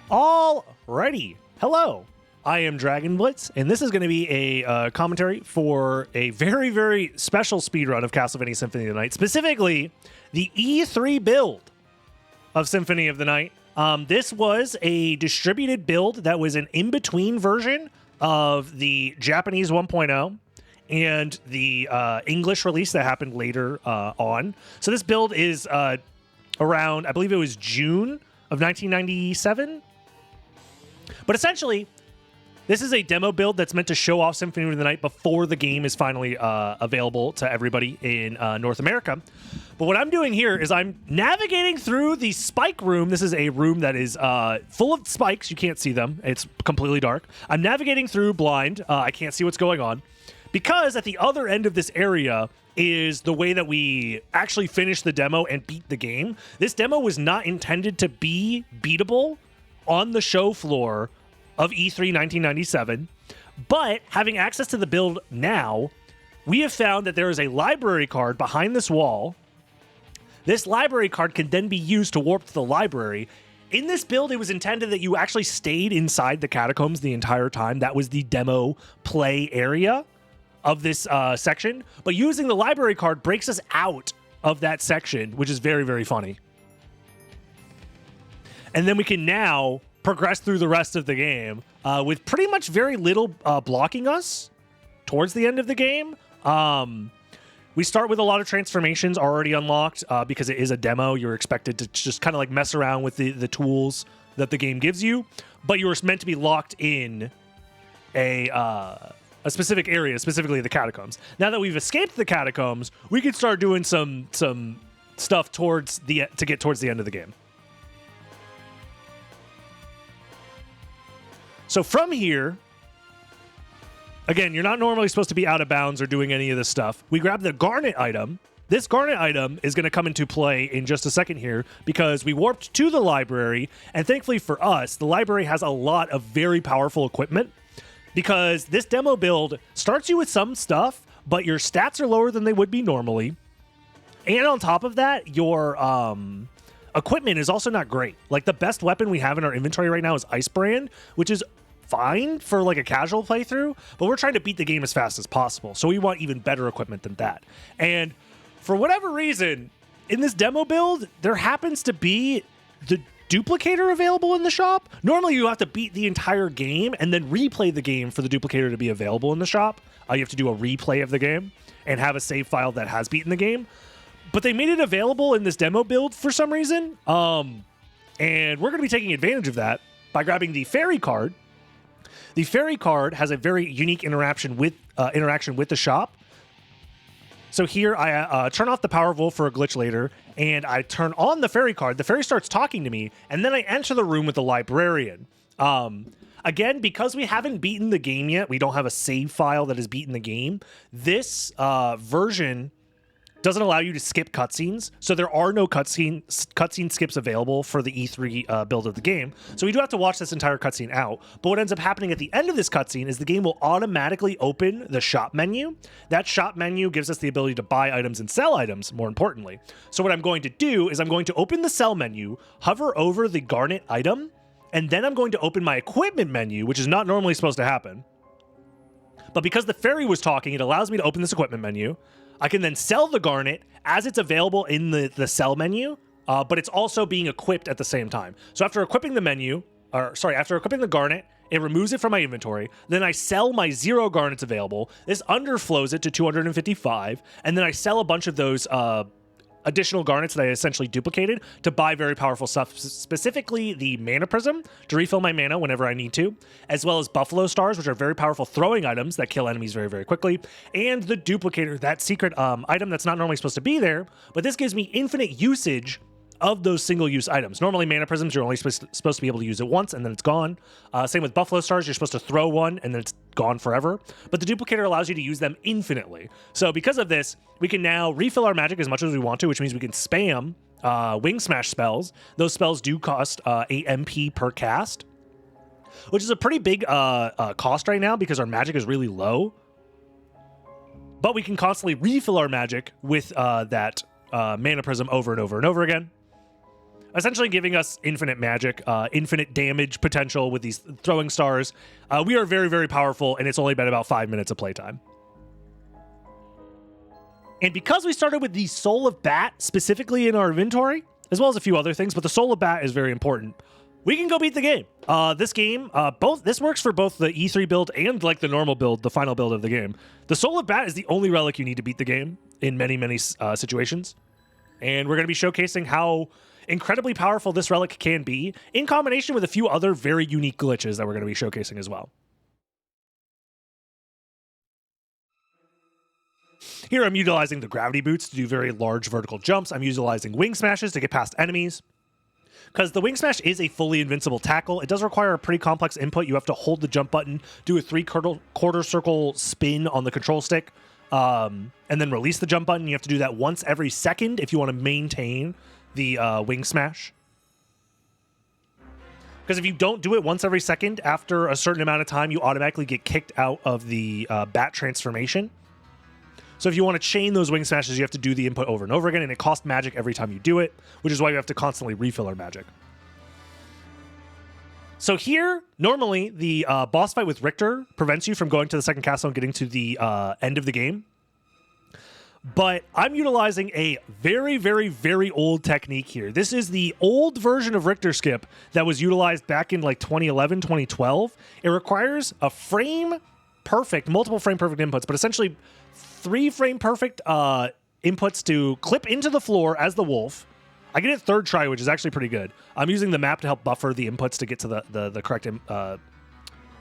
Alrighty, hello. I am Dragon Blitz, and this is going to be a commentary for a very, very special speedrun of Castlevania Symphony of the Night, specifically the E3 build of Symphony of the Night. This was a distributed build that was an in-between version of the Japanese 1.0 and the English release that happened later on. So this build is around, I believe it was June of 1997. But essentially, this is a demo build that's meant to show off Symphony of the Night before the game is finally available to everybody in North America. But what I'm doing here is I'm navigating through the spike room. This is a room that is full of spikes. You can't see them. It's completely dark. I'm navigating through blind. I can't see what's going on. Because at the other end of this area is the way that we actually finish the demo and beat the game. This demo was not intended to be beatable on the show floor of E3 1997, but having access to the build now, we have found that there is a library card behind this wall. This library card can then be used to warp to the library. In this build, it was intended that you actually stayed inside the catacombs the entire time. That was the demo play area of this section, but using the library card breaks us out of that section, which is very, very funny. And then we can now progress through the rest of the game with pretty much very little blocking us towards the end of the game. We start with a lot of transformations already unlocked because it is a demo. You're expected to just kind of like mess around with the tools that the game gives you, but you were meant to be locked in a specific area, specifically the catacombs. Now that we've escaped the catacombs, we can start doing some stuff to get towards the end of the game. So from here, again, you're not normally supposed to be out of bounds or doing any of this stuff. We grab the garnet item. This garnet item is going to come into play in just a second here because we warped to the library, and thankfully for us, the library has a lot of very powerful equipment because this demo build starts you with some stuff, but your stats are lower than they would be normally. And on top of that, your equipment is also not great. Like the best weapon we have in our inventory right now is Ice Brand, which is fine for like a casual playthrough, but we're trying to beat the game as fast as possible. So we want even better equipment than that. And for whatever reason, in this demo build, there happens to be the duplicator available in the shop. Normally you have to beat the entire game and then replay the game for the duplicator to be available in the shop. You have to do a replay of the game and have a save file that has beaten the game. But they made it available in this demo build for some reason. And we're going to be taking advantage of that by grabbing the fairy card. The fairy card has a very unique interaction with the shop. So here I turn off the power volt for a glitch later, and I turn on the fairy card. The fairy starts talking to me, and then I enter the room with the librarian. Again, because we haven't beaten the game yet, we don't have a save file that has beaten the game. This version doesn't allow you to skip cutscenes, so there are no cutscene skips available for the E3 build of the game. So we do have to watch this entire cutscene out. But what ends up happening at the end of this cutscene is the game will automatically open the shop menu. That shop menu gives us the ability to buy items and sell items, more importantly. So what I'm going to do is I'm going to open the sell menu, hover over the garnet item, and then I'm going to open my equipment menu, which is not normally supposed to happen. But because the fairy was talking, it allows me to open this equipment menu. I can then sell the garnet as it's available in the sell menu, but it's also being equipped at the same time. So after equipping after equipping the garnet, it removes it from my inventory. Then I sell my 0 garnets available. This underflows it to 255, and then I sell a bunch of those additional garnets that I essentially duplicated to buy very powerful stuff, specifically the mana prism to refill my mana whenever I need to, as well as buffalo stars, which are very powerful throwing items that kill enemies very, very quickly, and the duplicator, that secret item that's not normally supposed to be there, but this gives me infinite usage of those single-use items. Normally, mana prisms, you're only supposed to be able to use it once, and then it's gone. Same with buffalo stars, you're supposed to throw one, and then it's gone forever. But the duplicator allows you to use them infinitely. So because of this, we can now refill our magic as much as we want to, which means we can spam wing smash spells. Those spells do cost 8 MP per cast, which is a pretty big cost right now because our magic is really low. But we can constantly refill our magic with that mana prism over and over and over again. essentially giving us infinite magic, infinite damage potential with these throwing stars. We are very, very powerful, and it's only been about 5 minutes of playtime. And because we started with the Soul of Bat specifically in our inventory, as well as a few other things, but the Soul of Bat is very important, we can go beat the game. This game, this works for both the E3 build and like the normal build, the final build of the game. The Soul of Bat is the only relic you need to beat the game in many, many situations. And we're going to be showcasing how incredibly powerful this relic can be in combination with a few other very unique glitches that we're going to be showcasing as well. Here I'm utilizing the gravity boots to do very large vertical jumps. I'm utilizing wing smashes to get past enemies. Because the wing smash is a fully invincible tackle, it does require a pretty complex input. You have to hold the jump button, do a quarter circle spin on the control stick, and then release the jump button. You have to do that once every second if you want to maintain the wing smash. Because if you don't do it once every second, after a certain amount of time, you automatically get kicked out of the bat transformation. So if you want to chain those wing smashes, you have to do the input over and over again, and it costs magic every time you do it, which is why you have to constantly refill our magic. So here, normally, the boss fight with Richter prevents you from going to the second castle and getting to the end of the game. But I'm utilizing a very, very, very old technique here. This is the old version of Richter skip that was utilized back in like 2011, 2012. It requires a multiple frame perfect inputs, but essentially 3 frame perfect inputs to clip into the floor as the wolf. I get it third try, which is actually pretty good. I'm using the map to help buffer the inputs to get to the correct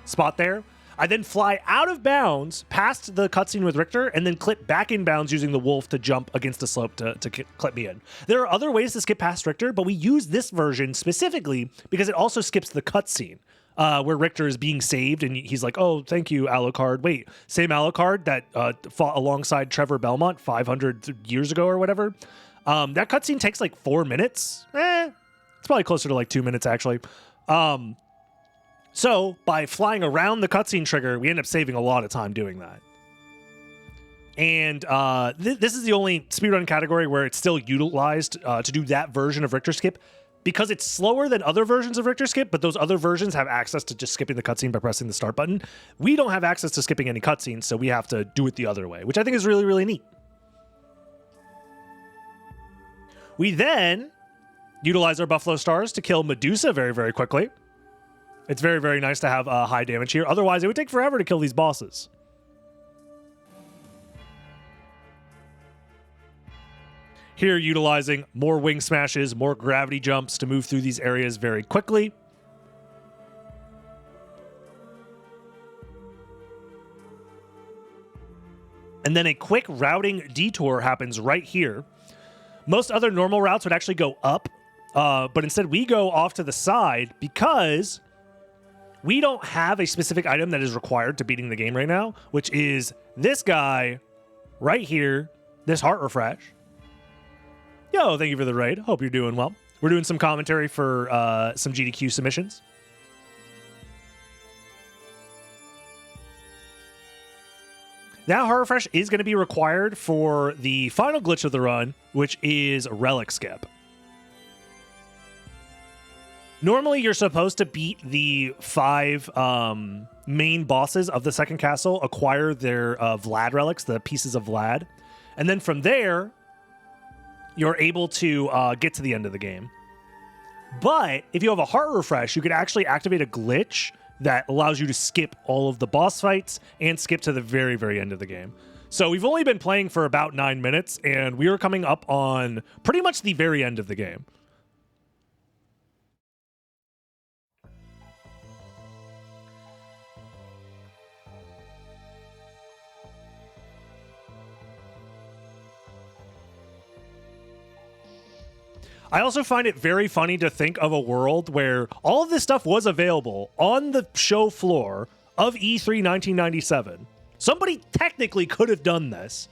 spot there. I then fly out of bounds past the cutscene with Richter and then clip back in bounds using the wolf to jump against the slope to clip me in. There are other ways to skip past Richter, but we use this version specifically because it also skips the cutscene. Where Richter is being saved, and he's like, oh, thank you, Alucard. Wait, same Alucard that fought alongside Trevor Belmont 500 years ago or whatever. That cutscene takes like 4 minutes. It's probably closer to like 2 minutes, actually. So by flying around the cutscene trigger, we end up saving a lot of time doing that. And this is the only speedrun category where it's still utilized to do that version of Richter skip, because it's slower than other versions of Richter skip, but those other versions have access to just skipping the cutscene by pressing the start button. We don't have access to skipping any cutscenes, so we have to do it the other way, which I think is really, really neat. We then utilize our Buffalo Stars to kill Medusa very, very quickly. It's very, very nice to have high damage here. Otherwise, it would take forever to kill these bosses. Here, utilizing more wing smashes, more gravity jumps to move through these areas very quickly. And then a quick routing detour happens right here. Most other normal routes would actually go up, but instead we go off to the side because we don't have a specific item that is required to beating the game right now, which is this guy right here, this heart refresh. Yo, thank you for the raid. Hope you're doing well. We're doing some commentary for some GDQ submissions. That heart refresh is going to be required for the final glitch of the run, which is Relic Skip. Normally, you're supposed to beat the 5 main bosses of the second castle, acquire their Vlad relics, the pieces of Vlad, and then from there, you're able to get to the end of the game. But if you have a heart refresh, you can actually activate a glitch that allows you to skip all of the boss fights and skip to the very, very end of the game. So we've only been playing for about 9 minutes, and we are coming up on pretty much the very end of the game. I also find it very funny to think of a world where all of this stuff was available on the show floor of E3 1997. Somebody technically could have done this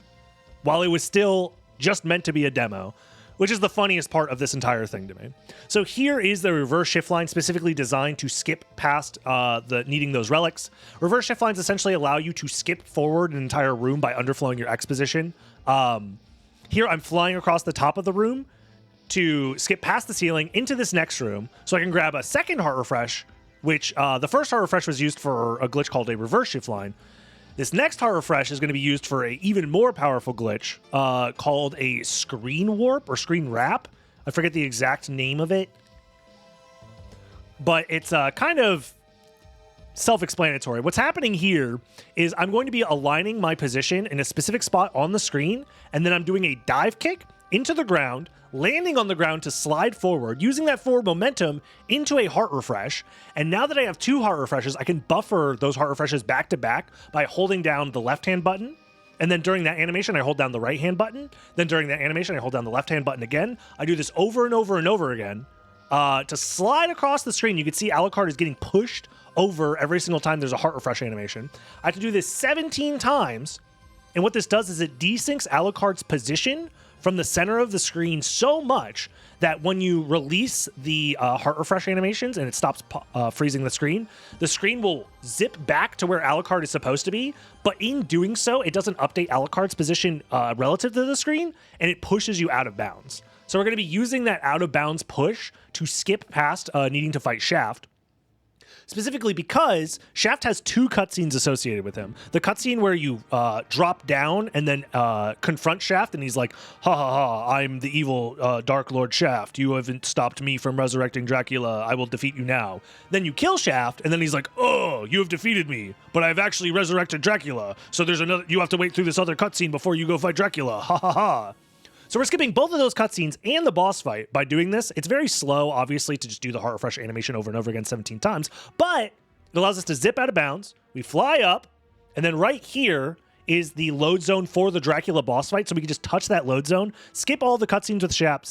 while it was still just meant to be a demo, which is the funniest part of this entire thing to me. So here is the reverse shift line specifically designed to skip past needing those relics. Reverse shift lines essentially allow you to skip forward an entire room by underflowing your exposition. Here I'm flying across the top of the room. to skip past the ceiling into this next room so I can grab a second heart refresh, which the first heart refresh was used for a glitch called a reverse shift line. This next heart refresh is going to be used for an even more powerful glitch called a screen warp or screen wrap. I forget the exact name of it, but it's kind of self-explanatory. What's happening here is I'm going to be aligning my position in a specific spot on the screen, and then I'm doing a dive kick into the ground, landing on the ground to slide forward, using that forward momentum into a heart refresh. And now that I have 2 heart refreshes, I can buffer those heart refreshes back to back by holding down the left-hand button. And then during that animation, I hold down the right-hand button. Then during that animation, I hold down the left-hand button again. I do this over and over and over again to slide across the screen. You can see Alucard is getting pushed over every single time there's a heart refresh animation. I have to do this 17 times. And what this does is it desyncs Alucard's position from the center of the screen so much that when you release the heart refresh animations and it stops freezing the screen will zip back to where Alucard is supposed to be. But in doing so, it doesn't update Alucard's position relative to the screen, and it pushes you out of bounds. So we're going to be using that out of bounds push to skip past needing to fight Shaft. Specifically because Shaft has 2 cutscenes associated with him. The cutscene where you drop down and then confront Shaft, and he's like, ha ha ha, I'm the evil Dark Lord Shaft. You haven't stopped me from resurrecting Dracula. I will defeat you now. Then you kill Shaft, and then he's like, oh, you have defeated me, but I've actually resurrected Dracula. So there's another, you have to wait through this other cutscene before you go fight Dracula. Ha ha ha. So we're skipping both of those cutscenes and the boss fight by doing this. It's very slow, obviously, to just do the heart refresh animation over and over again 17 times, but it allows us to zip out of bounds. We fly up, and then right here is the load zone for the Dracula boss fight, so we can just touch that load zone, skip all the cutscenes with Shaft,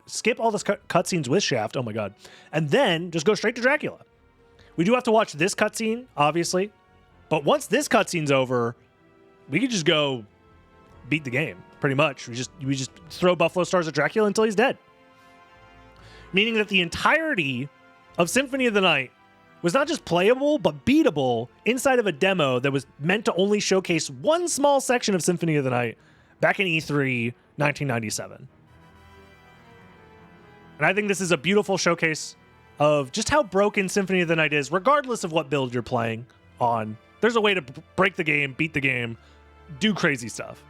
skip all the cutscenes with Shaft, oh my god, and then just go straight to Dracula. We do have to watch this cutscene, obviously, but once this cutscene's over, we can just go beat the game. Pretty much. We just throw Buffalo Stars at Dracula until he's dead. Meaning that the entirety of Symphony of the Night was not just playable, but beatable inside of a demo that was meant to only showcase one small section of Symphony of the Night back in E3 1997. And I think this is a beautiful showcase of just how broken Symphony of the Night is, regardless of what build you're playing on. There's a way to break the game, beat the game, do crazy stuff.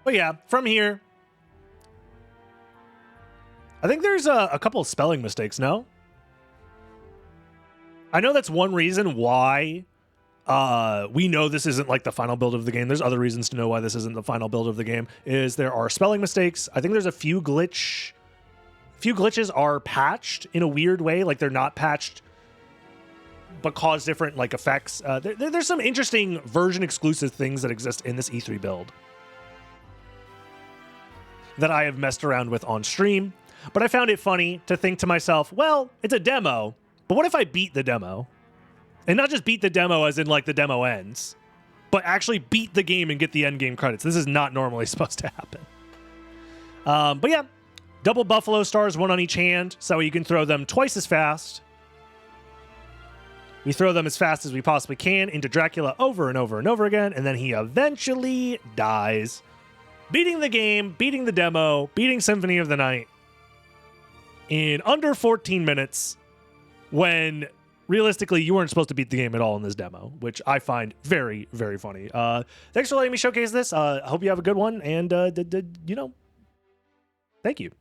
But yeah, from here, I think there's a couple of spelling mistakes, no? I know that's one reason why we know this isn't like the final build of the game. There's other reasons to know why this isn't the final build of the game, is there are spelling mistakes. I think there's a few glitches are patched in a weird way, like they're not patched but cause different like effects. There's some interesting version exclusive things that exist in this E3 build that I have messed around with on stream, but I found it funny to think to myself, well, it's a demo, but what if I beat the demo? And not just beat the demo as in like the demo ends, but actually beat the game and get the end game credits. This is not normally supposed to happen. But yeah, double Buffalo Stars, 1 on each hand, so you can throw them twice as fast. We throw them as fast as we possibly can into Dracula over and over and over again, and then he eventually dies. Beating the game, beating the demo, beating Symphony of the Night in under 14 minutes when realistically you weren't supposed to beat the game at all in this demo, which I find very, very funny. Thanks for letting me showcase this. I hope you have a good one, and, thank you.